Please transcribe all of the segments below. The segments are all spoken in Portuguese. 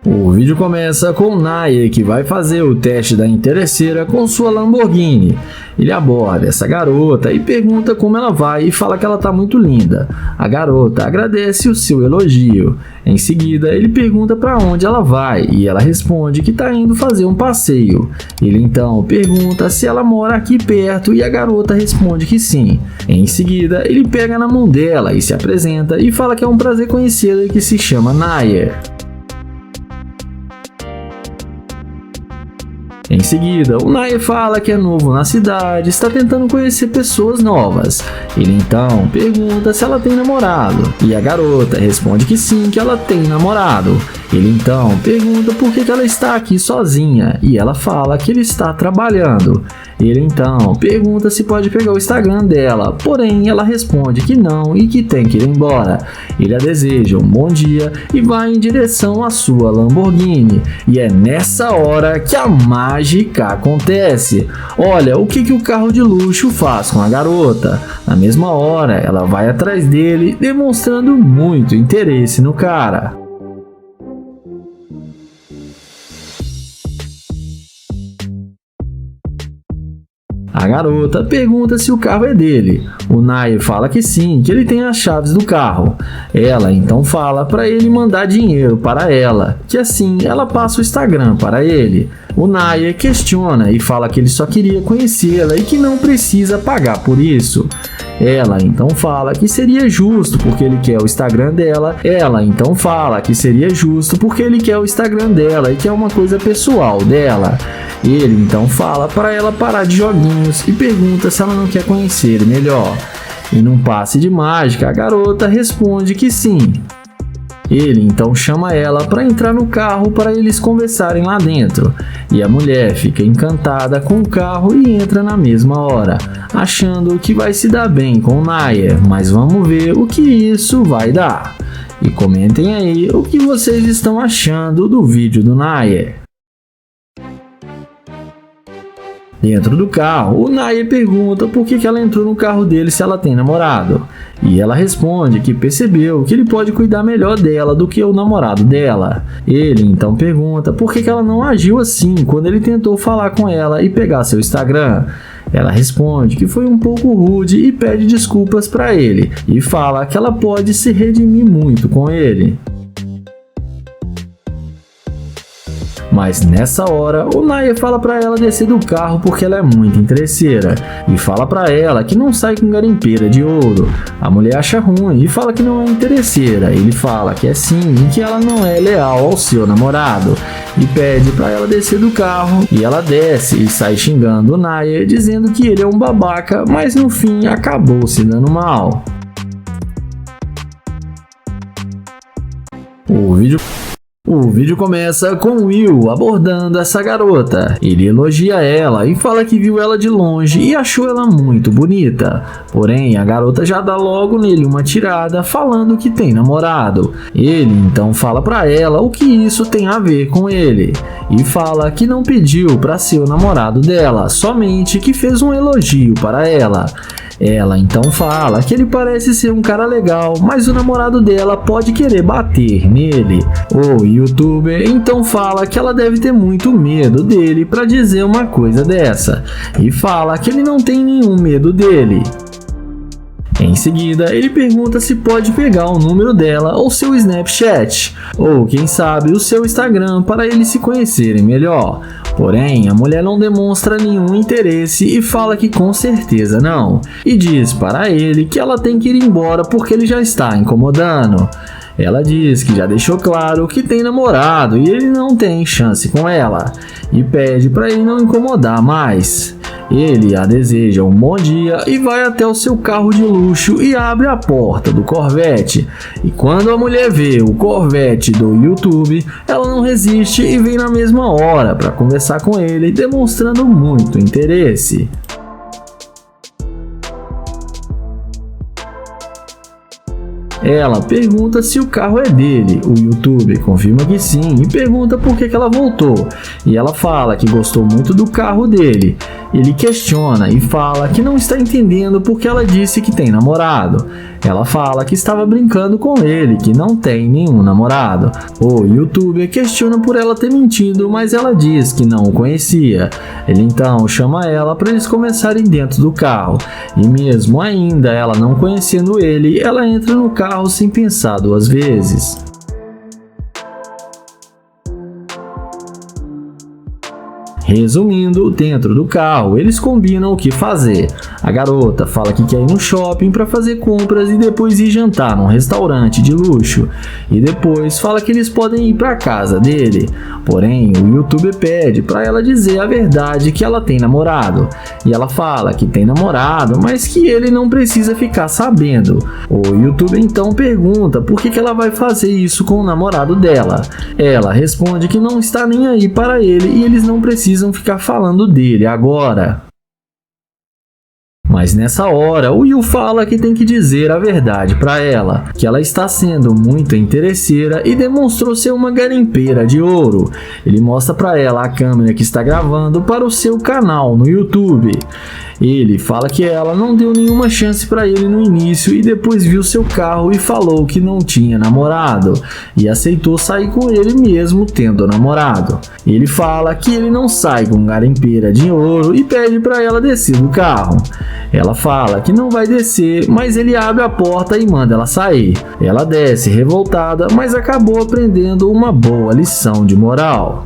O vídeo começa com Naya, que vai fazer o teste da interesseira com sua Lamborghini. Ele aborda essa garota e pergunta como ela vai e fala que ela tá muito linda. A garota agradece o seu elogio. Em seguida, ele pergunta para onde ela vai e ela responde que tá indo fazer um passeio. Ele então pergunta se ela mora aqui perto e a garota responde que sim. Em seguida, ele pega na mão dela e se apresenta e fala que é um prazer conhecê-la e que se chama Naya. Em seguida, o Naya fala que é novo na cidade, está tentando conhecer pessoas novas. Ele então pergunta se ela tem namorado, e a garota responde que sim, que ela tem namorado. Ele então pergunta por que ela está aqui sozinha, e ela fala que ele está trabalhando. Ele então pergunta se pode pegar o Instagram dela, porém ela responde que não e que tem que ir embora. Ele a deseja um bom dia e vai em direção à sua Lamborghini. E é nessa hora que a mágica acontece. Olha o que o carro de luxo faz com a garota. Na mesma hora, ela vai atrás dele, demonstrando muito interesse no cara. A garota pergunta se o carro é dele. O Naya fala que sim, que ele tem as chaves do carro. Ela então fala para ele mandar dinheiro para ela, que assim ela passa o Instagram para ele. O Naya questiona e fala que ele só queria conhecê-la e que não precisa pagar por isso. Ela então fala que seria justo porque ele quer o Instagram dela. Ela então fala que seria justo porque ele quer o Instagram dela e que é uma coisa pessoal dela. Ele então fala para ela parar de joguinhos e pergunta se ela não quer conhecer ele melhor. E num passe de mágica, a garota responde que sim. Ele então chama ela para entrar no carro para eles conversarem lá dentro. E a mulher fica encantada com o carro e entra na mesma hora, achando que vai se dar bem com o Naya, mas vamos ver o que isso vai dar. E comentem aí o que vocês estão achando do vídeo do Naya. Dentro do carro, o Naya pergunta por que ela entrou no carro dele se ela tem namorado. E ela responde que percebeu que ele pode cuidar melhor dela do que o namorado dela. Ele então pergunta por que ela não agiu assim quando ele tentou falar com ela e pegar seu Instagram. Ela responde que foi um pouco rude e pede desculpas para ele. E fala que ela pode se redimir muito com ele. Mas nessa hora, o Naya fala para ela descer do carro porque ela é muito interesseira e fala para ela que não sai com garimpeira de ouro. A mulher acha ruim e fala que não é interesseira. Ele fala que é sim e que ela não é leal ao seu namorado e pede para ela descer do carro e ela desce e sai xingando o Naya, dizendo que ele é um babaca, mas no fim acabou se dando mal. O vídeo começa com Will abordando essa garota. Ele elogia ela e fala que viu ela de longe e achou ela muito bonita. Porém, a garota já dá logo nele uma tirada falando que tem namorado. Ele então fala pra ela o que isso tem a ver com ele. E fala que não pediu pra ser o namorado dela, somente que fez um elogio para ela. Ela então fala que ele parece ser um cara legal, mas o namorado dela pode querer bater nele. O youtuber então fala que ela deve ter muito medo dele para dizer uma coisa dessa, e fala que ele não tem nenhum medo dele. Em seguida, ele pergunta se pode pegar o número dela ou seu Snapchat, ou quem sabe o seu Instagram para eles se conhecerem melhor. Porém, a mulher não demonstra nenhum interesse e fala que com certeza não, e diz para ele que ela tem que ir embora porque ele já está incomodando. Ela diz que já deixou claro que tem namorado e ele não tem chance com ela, e pede para ele não incomodar mais. Ele a deseja um bom dia e vai até o seu carro de luxo e abre a porta do Corvette. E quando a mulher vê o Corvette do YouTube, ela não resiste e vem na mesma hora para conversar com ele, demonstrando muito interesse. Ela pergunta se o carro é dele. O YouTuber confirma que sim e pergunta por que ela voltou. E ela fala que gostou muito do carro dele. Ele questiona e fala que não está entendendo porque ela disse que tem namorado. Ela fala que estava brincando com ele, que não tem nenhum namorado. O YouTuber questiona por ela ter mentido, mas ela diz que não o conhecia. Ele então chama ela para eles começarem dentro do carro. E mesmo ainda ela não conhecendo ele, ela entra no carro sem pensar duas vezes. Resumindo, dentro do carro, eles combinam o que fazer. A garota fala que quer ir no shopping para fazer compras e depois ir jantar num restaurante de luxo. E depois fala que eles podem ir para casa dele. Porém, o YouTuber pede para ela dizer a verdade que ela tem namorado. E ela fala que tem namorado, mas que ele não precisa ficar sabendo. O YouTuber então pergunta por que ela vai fazer isso com o namorado dela. Ela responde que não está nem aí para ele e eles não precisam ficar falando dele agora. Mas nessa hora, o Will fala que tem que dizer a verdade para ela, que ela está sendo muito interesseira e demonstrou ser uma garimpeira de ouro. Ele mostra para ela a câmera que está gravando para o seu canal no YouTube. Ele fala que ela não deu nenhuma chance para ele no início e depois viu seu carro e falou que não tinha namorado e aceitou sair com ele mesmo tendo namorado. Ele fala que ele não sai com garimpeira de ouro e pede para ela descer do carro. Ela fala que não vai descer, mas ele abre a porta e manda ela sair. Ela desce revoltada, mas acabou aprendendo uma boa lição de moral.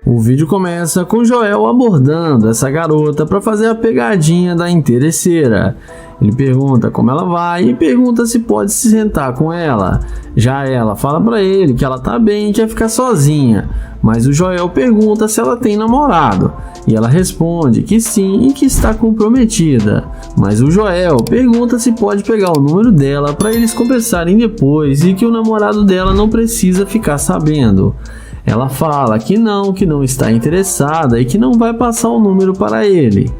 O vídeo começa com Joel abordando essa garota para fazer a pegadinha da interesseira. Ele pergunta como ela vai e pergunta se pode se sentar com ela. Já ela fala para ele que ela tá bem e quer ficar sozinha, mas o Joel pergunta se ela tem namorado e ela responde que sim e que está comprometida. Mas o Joel pergunta se pode pegar o número dela para eles conversarem depois e que o namorado dela não precisa ficar sabendo. Ela fala que não está interessada e que não vai passar o número para ele.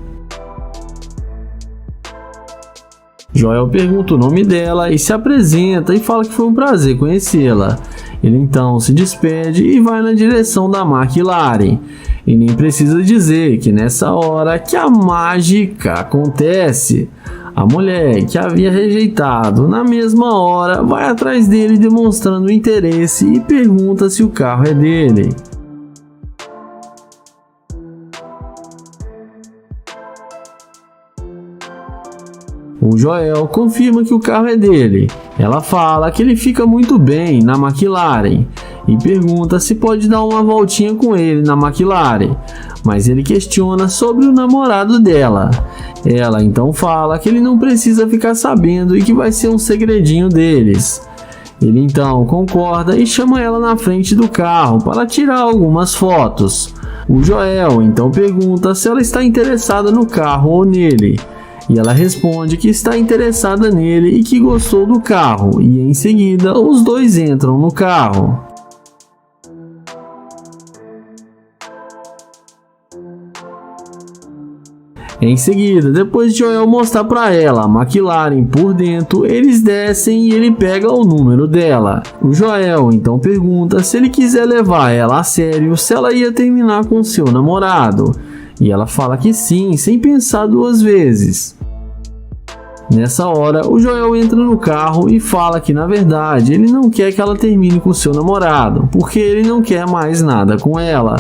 Joel pergunta o nome dela e se apresenta e fala que foi um prazer conhecê-la. Ele então se despede e vai na direção da McLaren. E nem precisa dizer que nessa hora que a mágica acontece. A mulher que havia rejeitado na mesma hora vai atrás dele demonstrando interesse e pergunta se o carro é dele. O Joel confirma que o carro é dele. Ela fala que ele fica muito bem na McLaren e pergunta se pode dar uma voltinha com ele na McLaren, mas ele questiona sobre o namorado dela. Ela então fala que ele não precisa ficar sabendo e que vai ser um segredinho deles. Ele então concorda e chama ela na frente do carro para tirar algumas fotos. O Joel então pergunta se ela está interessada no carro ou nele. E ela responde que está interessada nele e que gostou do carro, e em seguida os dois entram no carro. Em seguida, depois de Joel mostrar para ela a McLaren por dentro, eles descem e ele pega o número dela. O Joel então pergunta se ele quiser levar ela a sério, se ela ia terminar com seu namorado. E ela fala que sim, sem pensar duas vezes. Nessa hora, o Joel entra no carro e fala que na verdade ele não quer que ela termine com seu namorado, porque ele não quer mais nada com ela,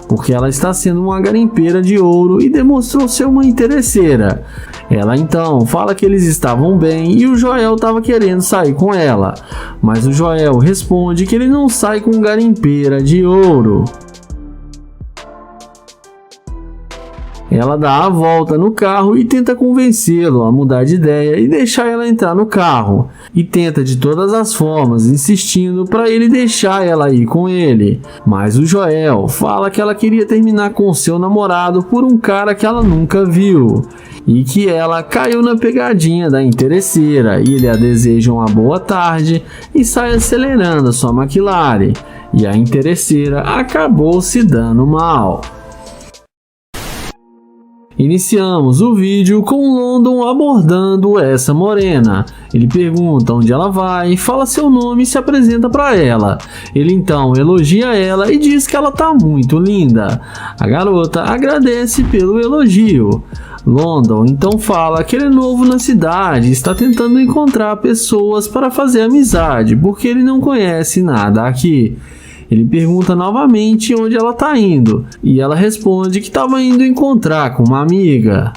porque ela está sendo uma garimpeira de ouro e demonstrou ser uma interesseira. Ela então fala que eles estavam bem e o Joel estava querendo sair com ela, mas o Joel responde que ele não sai com garimpeira de ouro. Ela dá a volta no carro e tenta convencê-lo a mudar de ideia e deixar ela entrar no carro. E tenta de todas as formas, insistindo para ele deixar ela ir com ele. Mas o Joel fala que ela queria terminar com seu namorado por um cara que ela nunca viu. E que ela caiu na pegadinha da interesseira e ele a deseja uma boa tarde e sai acelerando a sua McLaren. E a interesseira acabou se dando mal. Iniciamos o vídeo com London abordando essa morena. Ele pergunta onde ela vai, fala seu nome e se apresenta para ela. Ele então elogia ela e diz que ela tá muito linda. A garota agradece pelo elogio. London então fala que ele é novo na cidade e está tentando encontrar pessoas para fazer amizade, porque ele não conhece nada aqui. Ele pergunta novamente onde ela está indo, e ela responde que estava indo encontrar com uma amiga.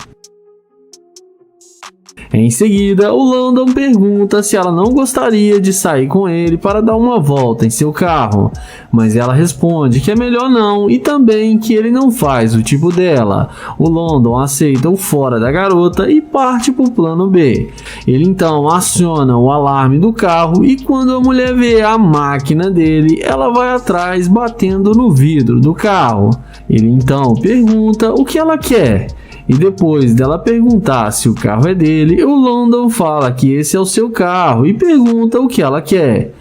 Em seguida, o London pergunta se ela não gostaria de sair com ele para dar uma volta em seu carro, mas ela responde que é melhor não e também que ele não faz o tipo dela. O London aceita o fora da garota e parte para o plano B. Ele então aciona o alarme do carro e quando a mulher vê a máquina dele, ela vai atrás batendo no vidro do carro. Ele então pergunta o que ela quer. E depois dela perguntar se o carro é dele, o London fala que esse é o seu carro e pergunta o que ela quer.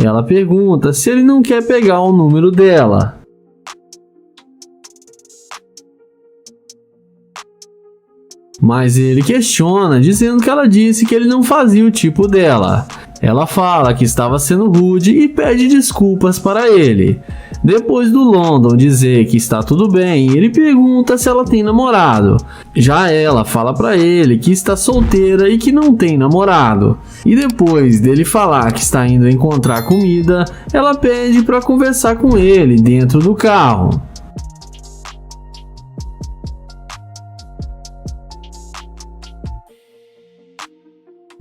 Ela pergunta se ele não quer pegar o número dela. Mas ele questiona, dizendo que ela disse que ele não fazia o tipo dela. Ela fala que estava sendo rude e pede desculpas para ele. Depois do London dizer que está tudo bem, ele pergunta se ela tem namorado. Já ela fala para ele que está solteira e que não tem namorado. E depois dele falar que está indo encontrar comida, ela pede para conversar com ele dentro do carro.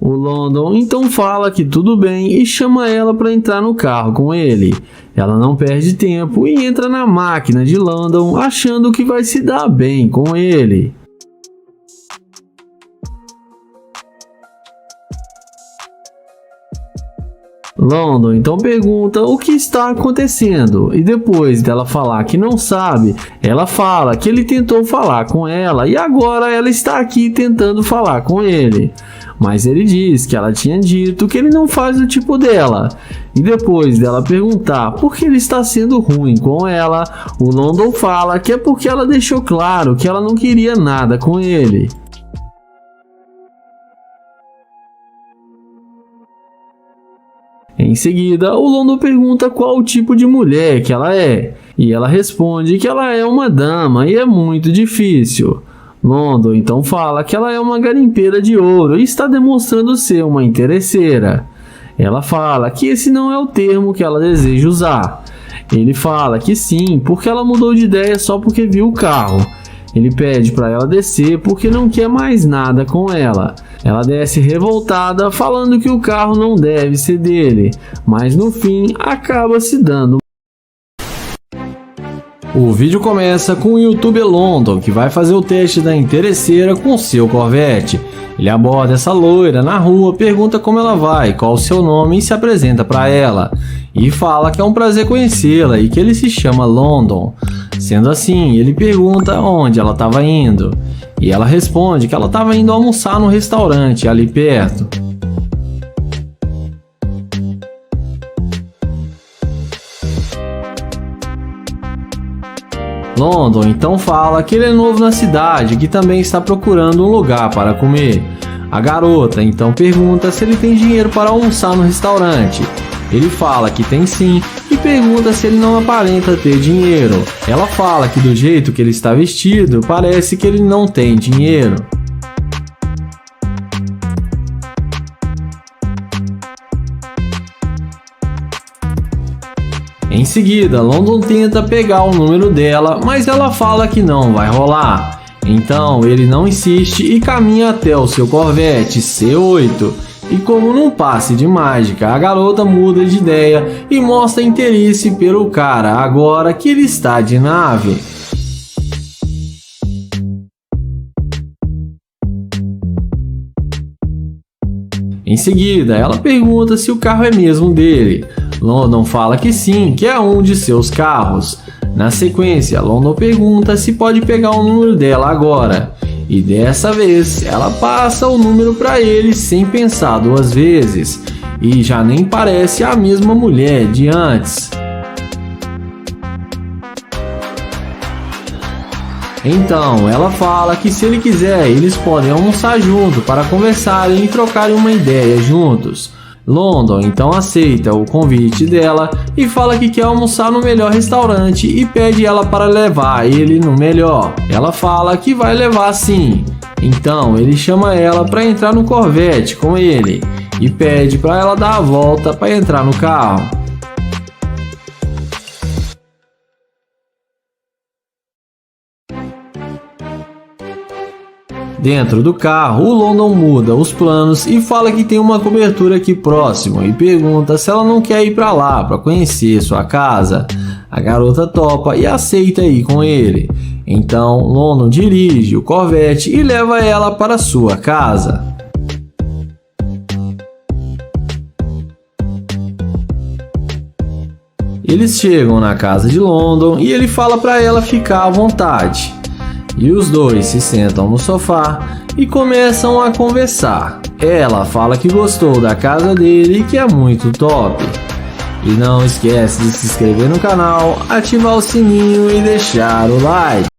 O London então fala que tudo bem e chama ela para entrar no carro com ele. Ela não perde tempo e entra na máquina de London achando que vai se dar bem com ele. London então pergunta o que está acontecendo e depois dela falar que não sabe, ela fala que ele tentou falar com ela e agora ela está aqui tentando falar com ele. Mas ele diz que ela tinha dito que ele não faz o tipo dela. E depois dela perguntar por que ele está sendo ruim com ela, o London fala que é porque ela deixou claro que ela não queria nada com ele. Em seguida, o London pergunta qual o tipo de mulher que ela é, e ela responde que ela é uma dama e é muito difícil. London então fala que ela é uma garimpeira de ouro e está demonstrando ser uma interesseira. Ela fala que esse não é o termo que ela deseja usar. Ele fala que sim, porque ela mudou de ideia só porque viu o carro. Ele pede para ela descer porque não quer mais nada com ela. Ela desce revoltada, falando que o carro não deve ser dele, mas no fim acaba se dando. O vídeo começa com o youtuber London, que vai fazer o teste da interesseira com seu Corvette. Ele aborda essa loira na rua, pergunta como ela vai, qual o seu nome e se apresenta para ela. E fala que é um prazer conhecê-la e que ele se chama London. Sendo assim, ele pergunta onde ela estava indo. E ela responde que ela estava indo almoçar no restaurante ali perto. London então fala que ele é novo na cidade e que também está procurando um lugar para comer. A garota então pergunta se ele tem dinheiro para almoçar no restaurante. Ele fala que tem sim e pergunta se ele não aparenta ter dinheiro. Ela fala que do jeito que ele está vestido, parece que ele não tem dinheiro. Em seguida, London tenta pegar o número dela, mas ela fala que não vai rolar. Então ele não insiste e caminha até o seu Corvette C8. E como num passe de mágica, a garota muda de ideia e mostra interesse pelo cara agora que ele está de nave. Em seguida, ela pergunta se o carro é mesmo dele. London fala que sim, que é um de seus carros. Na sequência, London pergunta se pode pegar o número dela agora. E dessa vez, ela passa o número para ele sem pensar duas vezes. E já nem parece a mesma mulher de antes. Então ela fala que se ele quiser, eles podem almoçar junto para conversarem e trocarem uma ideia juntos. London então aceita o convite dela e fala que quer almoçar no melhor restaurante e pede ela para levar ele no melhor. Ela fala que vai levar sim. Então ele chama ela para entrar no Corvette com ele e pede para ela dar a volta para entrar no carro. Dentro do carro, o London muda os planos e fala que tem uma cobertura aqui próximo e pergunta se ela não quer ir para lá para conhecer sua casa. A garota topa e aceita ir com ele. Então London dirige o Corvette e leva ela para sua casa. Eles chegam na casa de London e ele fala para ela ficar à vontade. E os dois se sentam no sofá e começam a conversar. Ela fala que gostou da casa dele e que é muito top. E não esquece de se inscrever no canal, ativar o sininho e deixar o like.